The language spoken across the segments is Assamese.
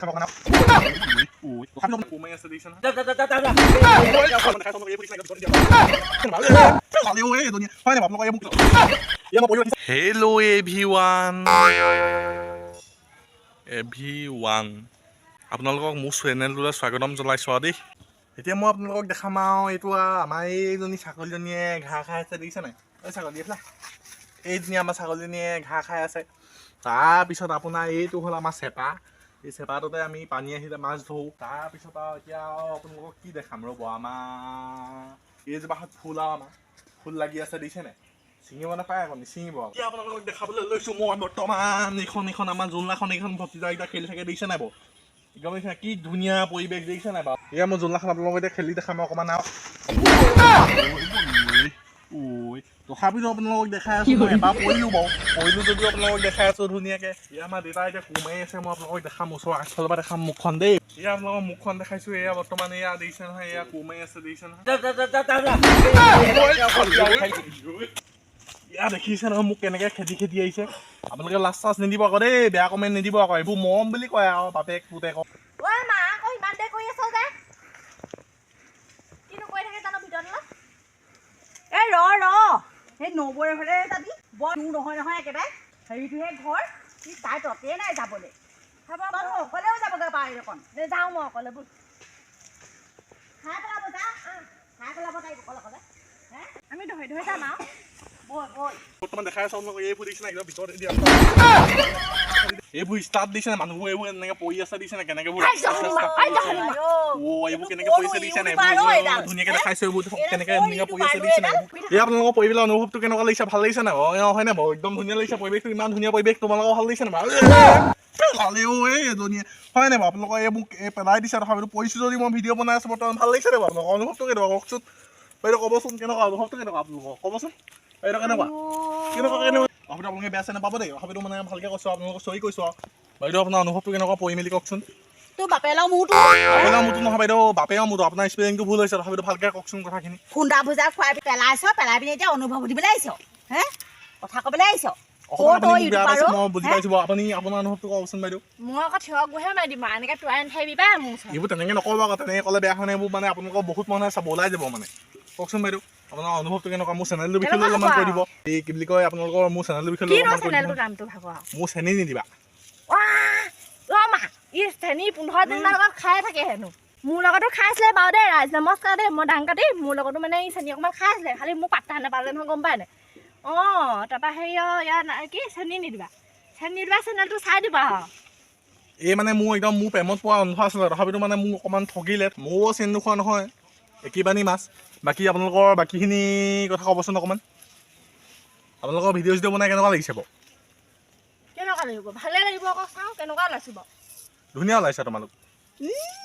Sama ka na. Uy. Kami naman kumay sa station. Hello everyone. আপোনালোকক মোৰ চেনেলটোলৈ স্বাগতম জনাইছোঁ দেই। এতিয়া মই আপোনালোকক দেখাম আৰু এইটো আমাৰ এইজনী ছাগলীজনীয়ে ঘাঁহ খাই আছে দেখিছে নাই? এই ছাগলী এইফালে এইজনী আমাৰ ছাগলীজনীয়ে ঘাঁহ খাই আছে। তাৰপিছত আপোনাৰ এইটো হ'ল আমাৰ চেপা। এই চেপাটোতে আমি পানী আহিলে মাছ ধৰোঁ। তাৰপিছত আৰু এতিয়া আপোনালোকক কি দেখাম ৰ'ব, আমাৰ এইজোপাত ফুল আৰু আমাৰ ফুল লাগি আছে দেখিছে নাই? ছিঙিব নাপায় আকৌ নিছিঙিব। এতিয়া আপোনালোকক দেখাবলৈ লৈছোঁ মই বৰ্তমান এইখন আমাৰ জোলনাখন এইখন ভতিজাকেইটা খেলি থাকে দেখিছে নাই বাৰু? একদম দেখিছে কি ধুনীয়া পৰিৱেশ দেখিছে নাই বাৰু? এয়া মই জোলনাখন আপোনালোকক এতিয়া খেলি দেখাম অকণমান আৰু। তথাপিতো আপোনালোকক দেখাই আছোঁ মই এবাৰ পৰিলোঁ বাৰু। পৰিলোঁ যদিও আপোনালোকক দেখাই আছোঁ ধুনীয়াকৈ। এয়া আমাৰ দেউতা এতিয়া কোমাই আছে, মই আপোনালোকক দেখাম ওচৰৰ আগফালৰ পৰা দেখাম মুখখন দেই। এয়া আপোনালোকৰ মুখখন দেখাইছোঁ। এয়া বৰ্তমান এয়া দেখিছে নহয়, এয়া কোমাই আছে দেখিছে নহয়। এয়া দেখিছে নহয় মোক কেনেকৈ খেদি আহিছে। আপোনালোকে লাজ চাজ নিদিব আকৌ দেই, বেয়া কমেণ্ট নিদিব আকৌ। এইবোৰ মৰম বুলি কয় আৰু বাপেক পুতেকক। সেই নবৌৰে ঘৰে যাবি বৰ দূৰ নহয় একেবাৰে হেৰিটোহে ঘৰ সি তাই ততেই নাই যাবলৈ অকলেও যাবগৈ পাৰি দেখোন যাওঁ মই অকলে বুজ খাই পেলাব যা খাই পেলাব তাই অকলে হে আমি ধৰি যাম আৰু বৰ্তমান দেখাই আছোঁ আপোনালোকক এইবোৰ দিছে নাই ভিতৰত দিয়া এইবোৰ ষ্টাৰ্ট দিছে নাই মানুহবোৰ এইবোৰ এনেকৈ পৰি আছে দিছে নাই কেনেকৈ এইবোৰ কেনেকৈ পৰিছে দিছে নাই ধুনীয়াকৈ দেখাইছোঁ এইবোৰ কেনেকৈ ধুনীয়াকৈ পৰি আছে দিছে নাই এই আপোনালোকৰ পৰি পেলাই অনুভৱটো কেনেকুৱা লাগিছে ভাল লাগিছে নাই হয় নাই বাৰু একদম ধুনীয়া লাগিছে পৰিৱেশটো ইমান ধুনীয়া পৰিৱেশ তোমালোকৰ ভাল লাগিছে নাই বাৰু ভালেও এজনীয়ে হয় নাই বাৰু আপোনালোকৰ এইবোৰ পেলাই দিছে তথাপিতো পৰিছোঁ যদি মই ভিডিঅ' বনাই আছোঁ বৰ্তমান ভাল লাগিছে নাই বাৰু আপোনালোকৰ অনুভৱটো কেনেকুৱা কওকচোন বাইদেউ ক'বচোন কেনেকুৱা অনুভৱটো কেনেকুৱা আপোনালোকৰ ক'বচোন এইটো কেনেকুৱা আপোনালোকে বেয়া চেনে পাব দেই তথাপিতো মানে ভালকৈ কৈছোঁ আপোনালোকক চৰি কৈছোঁ আৰু বাইদেউ আপোনাৰ অনুভৱটো কেনেকুৱা পৰি মেলি কওকচোন তোৰ বাপেলাও মোৰতো নহয় বাইদেউ বাপেও মোৰতো আপোনাৰ স্পেলিংটো ভুল হৈছে তথাপিতো ভালকৈ কওকচোন কথাখিনি খুন্দা ভুজা খুৱাই পেলাই পিনি এতিয়া অনুভৱ দিবলৈ আহিছ হে কথা ক'বলৈ আহিছ মই বুজি পাইছোঁ আপুনি আপোনাৰ অনুভৱটো কওকচোন বাইদেউ মই আকৌ থিয় গৈহে মাৰি দিম এনেকৈ তোৱাই নাথাকিবা মোৰ এইবোৰ তেনেকৈ নক'ব আকৌ তেনেকৈ ক'লে বেয়া হয় নাই এইবোৰ মানে আপোনালোকৰ বহুত মানুহে চাব ওলাই যাব মানে কওকচোন বাইদেউ আপোনাৰ অনুভৱটো কেনেকুৱা মোৰ চেনেলটোৰ বিষয়ে অলপমান কৈ দিব এই কি বুলি কয় আপোনালোকৰ মোৰ চেনেলটোৰ বিষয়ে মোৰ চেনি নিদিবা ই চেনি 15 দিনমান লগত খাই থাকে হেনো মোৰ লগতো খাইছিলে বাৰু দেই ৰাইজ নমস্কাৰ দেই মই ডাঙৰ কাটি মোৰ লগতো মানে এই চেনি অকণমান খাই আছিলে খালি মোক পাত্তা নাপালে নহয় গম পায় নাই তাৰপৰা হেৰি ইয়াত কি চেনি নিদিবা চেনেলটো চাই দিবা এই মানে মোৰ একদম মোৰ প্ৰেমত পোৱা অনুভৱ আছিলে তথাপিতো মানে মোক অকণমান ঠগিলে ময়ো চেনি নোখোৱা নহয় একেবানি মাছ বাকী আপোনালোকৰ বাকীখিনি কথা ক'বচোন অকণমান আপোনালোকৰ ভিডিঅ' বনাই কেনেকুৱা লাগিছে বাৰু কেনেকুৱা লাগিব ভালে লাগিব আকৌ চাওঁ কেনেকুৱা ওলাইছে বাৰু ধুনীয়া ওলাইছে তোমালোক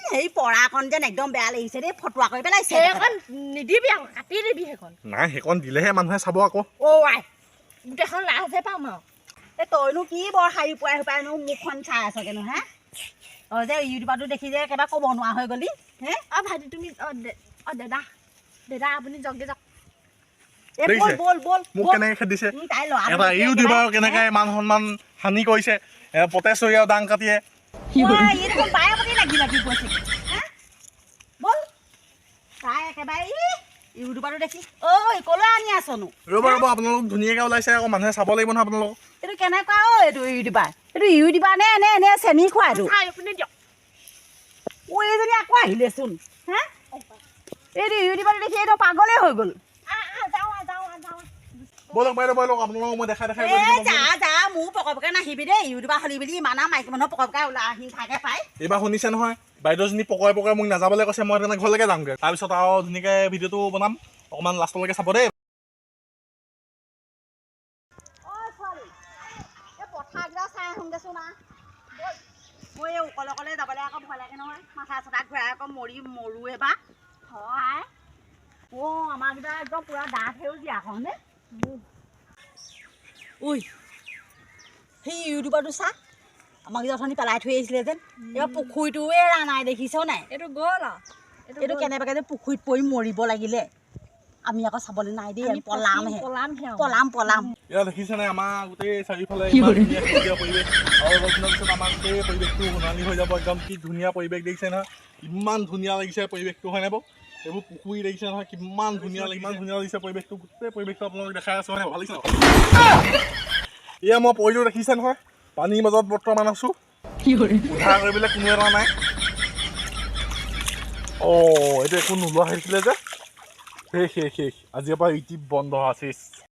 সেই পৰাকণ যেন একদম বেয়া লাগিছে দেই ফটোৱা কৰি পেলাইছে সেইখন নিদিবি আকৌ কাটি দিবি সেইখন নাই সেইখন দিলেহে মানুহে চাব আকৌ আই গোটেইখন লাজহে পাম আৰু এই তইনো কি বৰ শাৰী পুৱাইনো মুখখন চাই আছগেনো হে যে ইউটিউবতো দেখি যে একেবাৰে ক'ব নোৱাৰা হৈ গ'লি হে ভাইটি তুমি দাদা আপুনি যাওকগে যাওক মোক কেনেকৈ খেদিছে এটা ইউটিউবাৰ কেনেকৈ মান সন্মান হানি কৰিছে পতেশ্বৰী আৰু দাং কাটিয়ে ইউটিউবতো দেখি কলৈ আনি আছনো ৰ'ব আপোনালোক ধুনীয়াকৈ ওলাইছে আকৌ মানুহে চাব লাগিব নহয় আপোনালোকক এইটো কেনেকুৱা এইটো ইউটিউবাৰ নে এনে চেনি খোৱা এইটো এইজনী আকৌ আহিলেচোন হে এইটো ইউটিউবত দেখি এইটো পাগলেই হৈ গ'ল ব'লক আপোনালোকক মই দেখাই যা মোৰ পকপকে নাহিবি দেই ইউটিউবাৰ হলি বুলি ইমান মাইকী মানুহ পকপকে ওলাই আহি থাকে পাই এইবাৰ শুনিছে নহয় বাইদেউজনী পকৰে মোক নাযাবলৈ কৈছে মই তেনে ঘৰলৈকে যামগৈ তাৰপিছত আৰু ধুনীয়াকৈ ভিডিঅ'টো বনাম অকণমান লাষ্টলৈকে চাব দেই চাই আহোঁগেচোন মই এই অকলে যাবলৈ আকৌ ভয় লাগে নহয় মাথা চাথা ঘূৰাই আকৌ মৰো এবাৰ হয় আমাৰ কেইটা একদম পুৰা দাঁত সেউজীয়া আকৌ নে সেই ইউটিউবৰটো চা আমাক যে অথনি পেলাই থৈ আহিছিলে যেন এইবাৰ পুখুৰীটোৱে এৰা নাই দেখিছ নাই এইটো গ'ল এইটো কেনেবাকৈ যে পুখুৰীত পৰি মৰিব লাগিলে আমি আকৌ চাবলৈ নাই দেই পলামহে পলাম পলাম এয়া দেখিছেনে আমাৰ গোটেই চাৰিওফালে ইমান ধুনীয়া সেউজীয়া পৰিৱেশ আৰু অলপ দিনৰ পিছত আমাৰ গোটেই পৰিৱেশটো সোণালী হৈ যাব একদম কি ধুনীয়া পৰিৱেশ দেখিছে নহয় ইমান ধুনীয়া লাগিছে পৰিৱেশটো হয়নে বাৰু এইবোৰ পুখুৰী দেখিছে নহয় কিমান ধুনীয়া লাগিছে পৰিৱেশটো গোটেই পৰিৱেশটো আপোনালোক দেখাই আছোঁ হয় ভাল লাগিছে এয়া মই পৰিলোঁ দেখিছে নহয় পানীৰ মাজত বৰ্তমান আছোঁ উদ্ধাৰ কৰিবলৈ কোনো এটা নাই এইটো একো নোলোৱা হৈছিলে যে শেষ আজিৰ পৰা ইউটিউব বন্ধ আছে